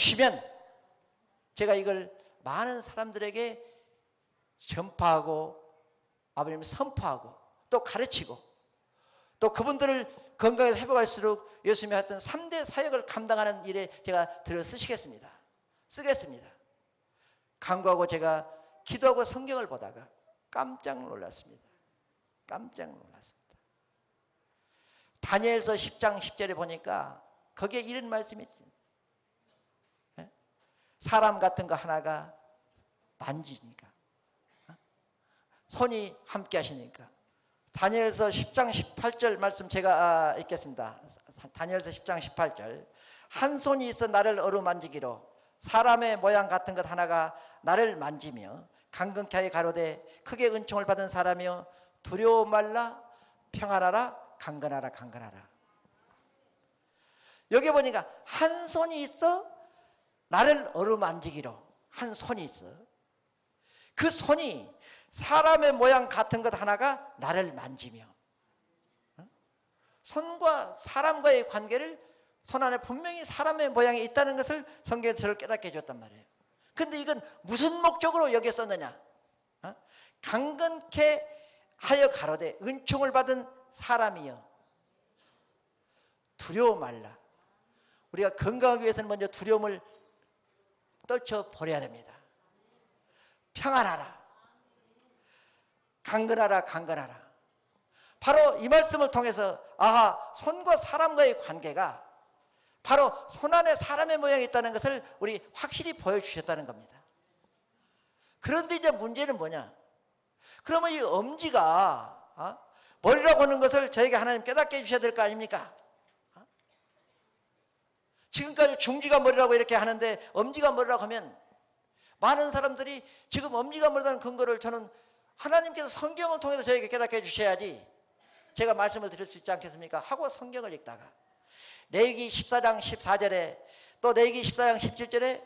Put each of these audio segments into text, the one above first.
주시면 제가 이걸 많은 사람들에게 전파하고 아버님 선포하고 또 가르치고 또 그분들을 건강에서 회복할수록 예수님이 했던 3대 사역을 감당하는 일에 제가 들어 쓰겠습니다. 간구하고 제가 기도하고 성경을 보다가 깜짝 놀랐습니다. 다니엘서 10장 10절에 보니까 거기에 이런 말씀이 있습니다. 사람 같은 거 하나가 만지니까 손이 함께 하시니까 다니엘서 10장 18절 말씀 제가 읽겠습니다. 다니엘서 10장 18절 한 손이 있어 나를 어루만지기로 사람의 모양 같은 것 하나가 나를 만지며 강건케 하여 가로되 크게 은총을 받은 사람이여 두려워 말라 평안하라 강건하라. 여기 보니까 한 손이 있어 나를 어루만지기로 한 손이 있어. 그 손이 사람의 모양 같은 것 하나가 나를 만지며 손과 사람과의 관계를 손 안에 분명히 사람의 모양이 있다는 것을 성경에서 저를 깨닫게 해줬단 말이에요. 그런데 이건 무슨 목적으로 여기에 썼느냐? 강건케 하여 가로되 은총을 받은 사람이여 두려워 말라. 우리가 건강하기 위해서는 먼저 두려움을 떨쳐버려야 됩니다. 평안하라. 강건하라. 바로 이 말씀을 통해서 손과 사람과의 관계가 바로 손 안에 사람의 모양이 있다는 것을 우리 확실히 보여주셨다는 겁니다. 그런데 이제 문제는 뭐냐? 그러면 이 엄지가 머리라고 하는 것을 저에게 하나님 깨닫게 해주셔야 될 거 아닙니까? 지금까지 중지가 머리라고 이렇게 하는데 엄지가 머리라고 하면 많은 사람들이 지금 엄지가 머리라는 근거를 저는 하나님께서 성경을 통해서 저에게 깨닫게 해주셔야지 제가 말씀을 드릴 수 있지 않겠습니까? 하고 성경을 읽다가 레위기 14장 14절에 또 레위기 14장 17절에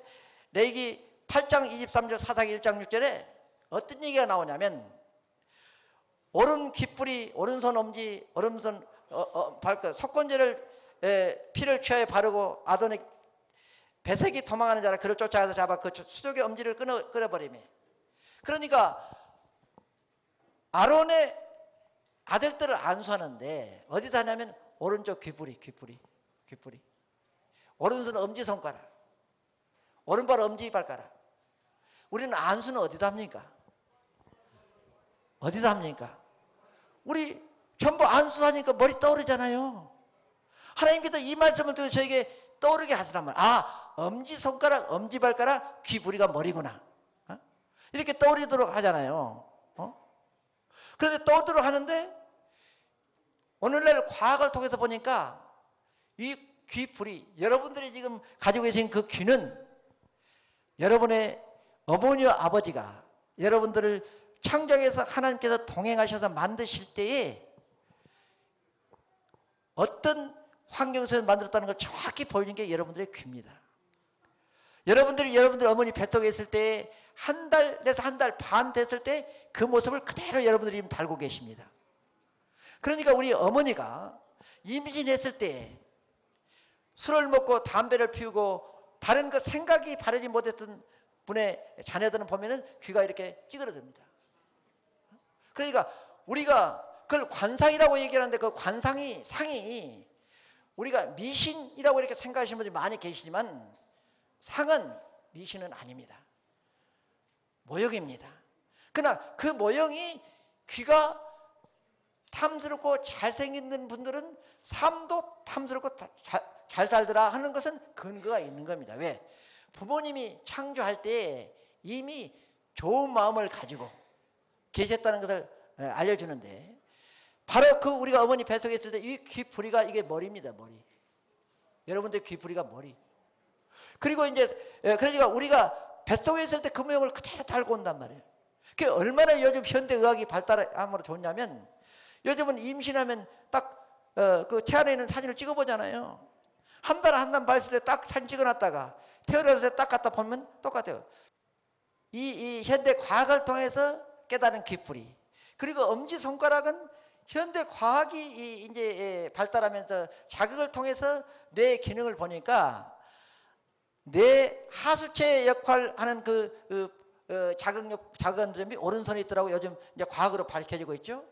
레위기 8장 23절 사사기 1장 6절에 어떤 얘기가 나오냐면 오른 귓불이 오른손 엄지 오른손 석권제를 피를 취하여 바르고 아도니 배색이 도망하는 자를 그를 쫓아가서 잡아 그 수족의 엄지를 끊어버리며 그러니까 아론의 아들들을 안수하는데 어디다 하냐면 오른쪽 귀뿌리 오른손 엄지손가락 오른발 엄지발가락 우리는 안수는 어디다 합니까? 우리 전부 안수하니까 머리 떠오르잖아요. 하나님께서 이 말씀을 통해 저에게 떠오르게 하시란 말이에요. 엄지손가락 엄지발가락 귀뿌리가 머리구나 이렇게 떠오르도록 하잖아요. 그런데 떠오르도록 하는데 오늘날 과학을 통해서 보니까 이 귀뿌리 여러분들이 지금 가지고 계신 그 귀는 여러분의 어머니와 아버지가 여러분들을 창조해서 하나님께서 동행하셔서 만드실 때에 어떤 환경에서 만들었다는 걸 정확히 보여주는 게 여러분들의 귀입니다. 여러분들 어머니 뱃속에 있을 때 한 달에서 한 달 반 됐을 때 그 모습을 그대로 여러분들이 지금 달고 계십니다. 그러니까 우리 어머니가 임신했을 때 술을 먹고 담배를 피우고 다른 그 생각이 바르지 못했던 분의 자녀들은 보면은 귀가 이렇게 찌그러듭니다. 그러니까 우리가 그걸 관상이라고 얘기하는데 그 상이 우리가 미신이라고 이렇게 생각하시는 분들이 많이 계시지만 상은 미신은 아닙니다. 모형입니다. 그러나 그 모형이 귀가 탐스럽고 잘생긴 분들은 삶도 탐스럽고 잘 살더라 하는 것은 근거가 있는 겁니다. 왜? 부모님이 창조할 때 이미 좋은 마음을 가지고 계셨다는 것을 알려주는데 바로 그 우리가 어머니 뱃속에 있을 때 이 귀뿌리가 이게 머리입니다. 머리. 여러분들 귀뿌리가 머리. 그리고 이제 그러니까 우리가 뱃속에 있을 때 그 모형을 그대로 달고 온단 말이에요. 그게 얼마나 요즘 현대의학이 발달함으로 좋냐면 요즘은 임신하면 딱 그 체안에 있는 사진을 찍어보잖아요. 한 달 봤을 때 딱 사진 찍어놨다가 태어났을 때 딱 갖다 보면 똑같아요. 이 현대 과학을 통해서 깨달은 귀뿌리. 그리고 엄지손가락은 현대 과학이 이제 발달하면서 자극을 통해서 뇌의 기능을 보니까 뇌 하수체 역할하는 작은 점이 오른손에 있더라고 요즘 이제 과학으로 밝혀지고 있죠.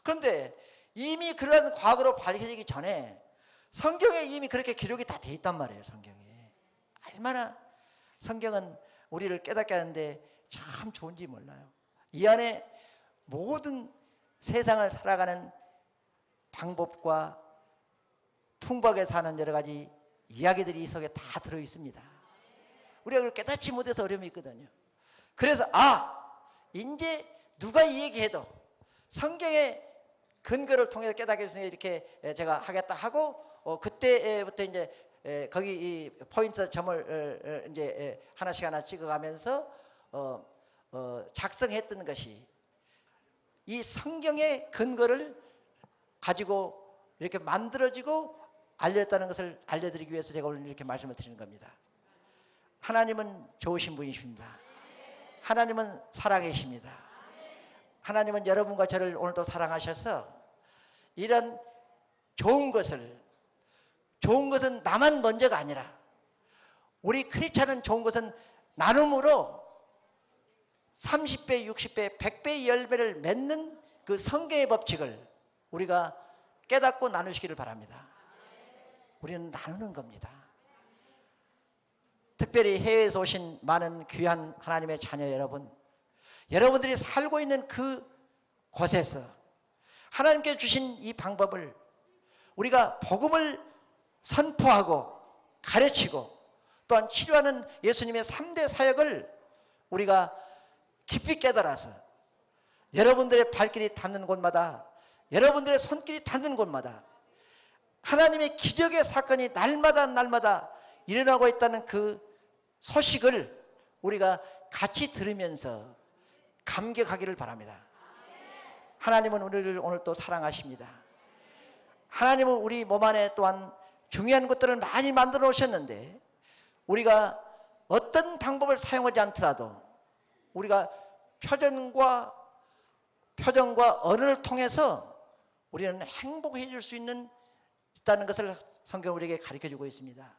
그런데 이미 그런 과학으로 밝혀지기 전에 성경에 이미 그렇게 기록이 다 돼 있단 말이에요. 성경에 얼마나 성경은 우리를 깨닫게 하는데 참 좋은지 몰라요. 이 안에 모든 세상을 살아가는 방법과 풍부하게 사는 여러 가지 이야기들이 이 속에 다 들어 있습니다. 우리가 그걸 깨닫지 못해서 어려움이 있거든요. 그래서 이제 누가 이 얘기해도 성경의 근거를 통해서 깨닫게 해서 이렇게 제가 하겠다 하고 그때부터 이제 거기 이 포인트 점을 이제 하나씩 하나 찍어가면서 작성했던 것이 이 성경의 근거를 가지고 이렇게 만들어지고 알렸다는 것을 알려드리기 위해서 제가 오늘 이렇게 말씀을 드리는 겁니다. 하나님은 좋으신 분이십니다. 하나님은 살아계십니다. 하나님은 여러분과 저를 오늘도 사랑하셔서 이런 좋은 것은 나만 먼저가 아니라 우리 크리스찬은 좋은 것은 나눔으로 30배, 60배, 100배의 열매를 맺는 그 성경의 법칙을 우리가 깨닫고 나누시기를 바랍니다. 우리는 나누는 겁니다. 특별히 해외에서 오신 많은 귀한 하나님의 자녀 여러분, 여러분들이 살고 있는 그 곳에서 하나님께 주신 이 방법을 우리가 복음을 선포하고 가르치고 또한 치료하는 예수님의 3대 사역을 우리가 깊이 깨달아서 여러분들의 발길이 닿는 곳마다, 여러분들의 손길이 닿는 곳마다 하나님의 기적의 사건이 날마다 일어나고 있다는 그 소식을 우리가 같이 들으면서 감격하기를 바랍니다. 하나님은 우리를 오늘 또 사랑하십니다. 하나님은 우리 몸 안에 또한 중요한 것들을 많이 만들어 놓으셨는데 우리가 어떤 방법을 사용하지 않더라도 우리가 표정과 언어를 통해서 우리는 행복해질 수 있다는 것을 성경 우리에게 가르쳐주고 있습니다.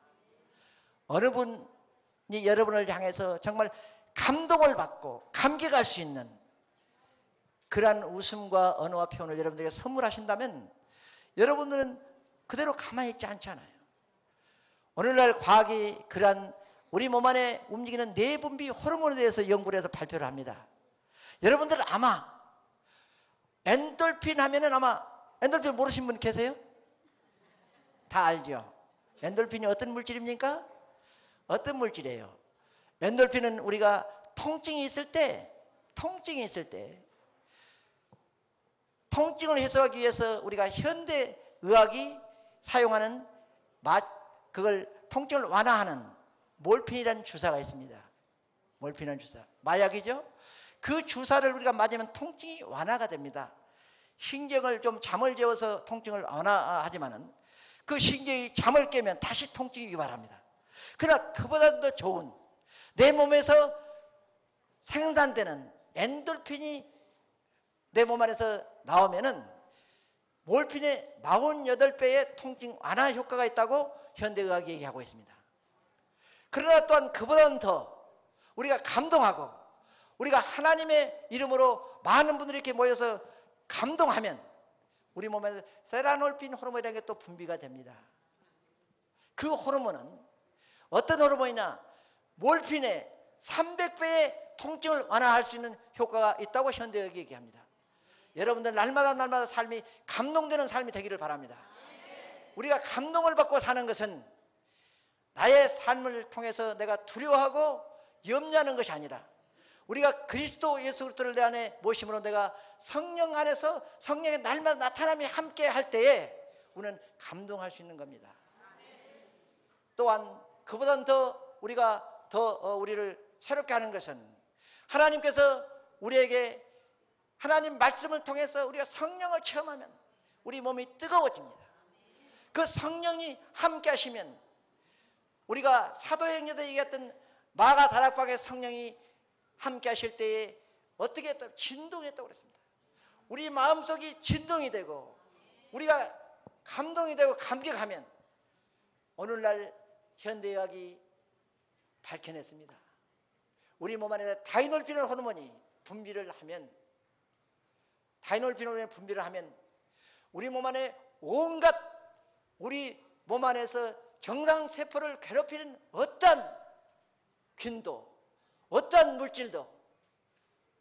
어느 분이 여러분을 향해서 정말 감동을 받고 감격할 수 있는 그러한 웃음과 언어와 표현을 여러분들에게 선물하신다면 여러분들은 그대로 가만히 있지 않잖아요. 오늘날 과학이 그러한 우리 몸 안에 움직이는 내분비 호르몬에 대해서 연구를 해서 발표를 합니다. 여러분들 아마 엔돌핀 하면은 엔돌핀 모르신 분 계세요? 다 알죠? 엔돌핀이 어떤 물질입니까? 어떤 물질이에요? 엔돌핀은 우리가 통증이 있을 때 통증을 해소하기 위해서 우리가 현대 의학이 사용하는 그걸 통증을 완화하는 몰핀이라는 주사가 있습니다. 몰핀이라는 주사. 마약이죠? 그 주사를 우리가 맞으면 통증이 완화가 됩니다. 신경을 좀 잠을 재워서 통증을 완화하지만은 그 신경이 잠을 깨면 다시 통증이 유발합니다. 그러나 그보다 더 좋은 내 몸에서 생산되는 엔돌핀이 내 몸 안에서 나오면은 몰핀의 48배의 통증 완화 효과가 있다고 현대의학이 얘기하고 있습니다. 그러나 또한 그보다는 더 우리가 감동하고 우리가 하나님의 이름으로 많은 분들이 이렇게 모여서 감동하면 우리 몸에서 세라놀핀 호르몬이라는 게 또 분비가 됩니다. 그 호르몬은 어떤 호르몬이냐? 몰핀의 300배의 통증을 완화할 수 있는 효과가 있다고 현대의학이 얘기합니다. 여러분들 날마다 삶이 감동되는 삶이 되기를 바랍니다. 우리가 감동을 받고 사는 것은 나의 삶을 통해서 내가 두려워하고 염려하는 것이 아니라 우리가 그리스도 예수 그리스도를 내 안에 모심으로 내가 성령 안에서 성령의 날마다 나타남이 함께 할 때에 우리는 감동할 수 있는 겁니다. 또한 그보다는 더 우리가 우리를 새롭게 하는 것은 하나님께서 우리에게 하나님 말씀을 통해서 우리가 성령을 체험하면 우리 몸이 뜨거워집니다. 그 성령이 함께 하시면 우리가 사도행전에 얘기했던 마가 다락방의 성령이 함께 하실 때에 어떻게 했다? 진동했다고 그랬습니다. 우리 마음속이 진동이 되고 우리가 감동이 되고 감격하면 오늘날 현대의학이 밝혀냈습니다. 우리 몸 안에 다이놀피놀 호르몬이 분비를 하면 우리 몸 안에 온갖 우리 몸 안에서 정상세포를 괴롭히는 어떤 균도 어떤 물질도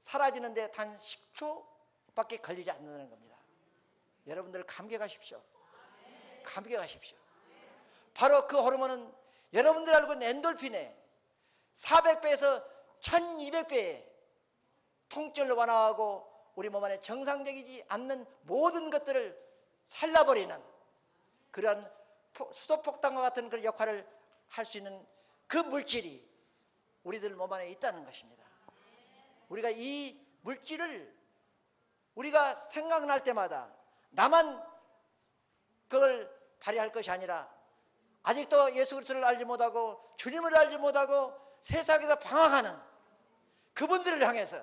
사라지는데 단 10초밖에 걸리지 않는다는 겁니다. 여러분들 감격하십시오. 감격하십시오. 바로 그 호르몬은 여러분들 알고 있는 엔돌핀의 400배에서 1200배의 통증을 완화하고 우리 몸 안에 정상적이지 않는 모든 것들을 살라버리는 그러한 수소폭탄과 같은 그런 역할을 할 수 있는 그 물질이 우리들 몸 안에 있다는 것입니다. 우리가 이 물질을 우리가 생각날 때마다 나만 그걸 발휘할 것이 아니라 아직도 예수 그리스도를 알지 못하고 주님을 알지 못하고 세상에서 방황하는 그분들을 향해서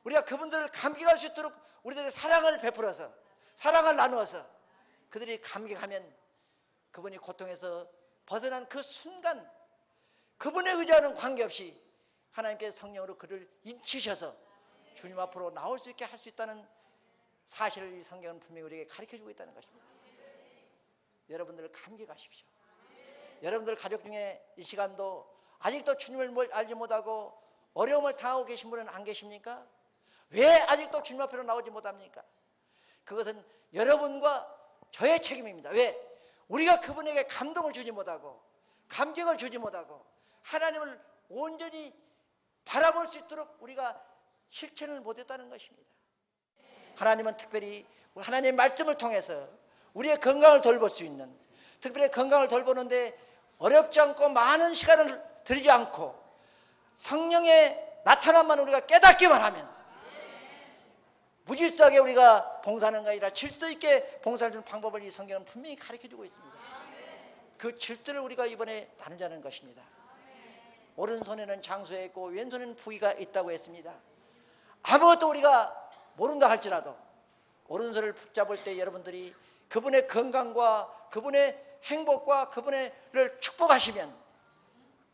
우리가 그분들을 감격할 수 있도록 우리들의 사랑을 베풀어서 사랑을 나누어서 그들이 감격하면 그분이 고통에서 벗어난 그 순간 그분에 의지하는 관계없이 하나님께서 성령으로 그를 인치셔서 주님 앞으로 나올 수 있게 할 수 있다는 사실을 이 성경은 분명히 우리에게 가르쳐주고 있다는 것입니다. 여러분들 감격하십시오. 여러분들 가족 중에 이 시간도 아직도 주님을 알지 못하고 어려움을 당하고 계신 분은 안 계십니까? 왜 아직도 주님 앞으로 나오지 못합니까? 그것은 여러분과 저의 책임입니다. 왜? 우리가 그분에게 감동을 주지 못하고 감격을 주지 못하고 하나님을 온전히 바라볼 수 있도록 우리가 실천을 못했다는 것입니다. 하나님은 특별히 하나님의 말씀을 통해서 우리의 건강을 돌볼 수 있는, 특별히 건강을 돌보는데 어렵지 않고 많은 시간을 들이지 않고 성령의 나타남만 우리가 깨닫기만 하면 무질서하게 우리가 봉사하는 게 아니라 질서 있게 봉사를 주는 방법을 이 성경은 분명히 가르쳐주고 있습니다. 그 질서를 우리가 이번에 나누자는 것입니다. 오른손에는 장수가 있고 왼손에는 부귀가 있다고 했습니다. 아무것도 우리가 모른다 할지라도 오른손을 붙잡을 때 여러분들이 그분의 건강과 그분의 행복과 그분을 축복하시면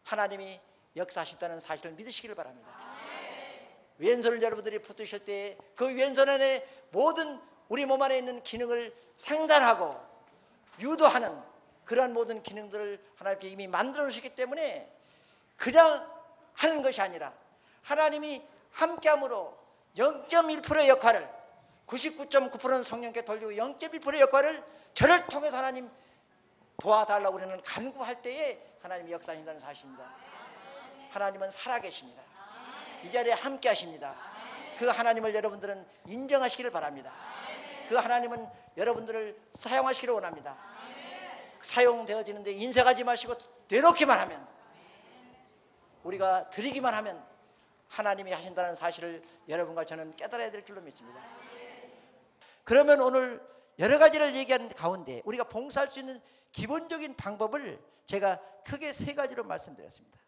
하나님이 역사하신다는 사실을 믿으시기를 바랍니다. 왼손을 여러분들이 붙드실 때 그 왼손 안에 모든 우리 몸 안에 있는 기능을 생산하고 유도하는 그러한 모든 기능들을 하나님께 이미 만들어 놓으셨기 때문에 그냥 하는 것이 아니라 하나님이 함께함으로 0.1%의 역할을 99.9%는 성령께 돌리고 0.1%의 역할을 저를 통해서 하나님 도와달라고 우리는 간구할 때에 하나님이 역사하신다는 사실입니다. 하나님은 살아계십니다. 이 자리에 함께 하십니다. 그 하나님을 여러분들은 인정하시기를 바랍니다. 그 하나님은 여러분들을 사용하시기를 원합니다. 사용되어지는데 인색하지 마시고 내놓기만 하면 우리가 드리기만 하면 하나님이 하신다는 사실을 여러분과 저는 깨달아야 될 줄로 믿습니다. 그러면 오늘 여러 가지를 얘기하는 가운데 우리가 봉사할 수 있는 기본적인 방법을 제가 크게 세 가지로 말씀드렸습니다.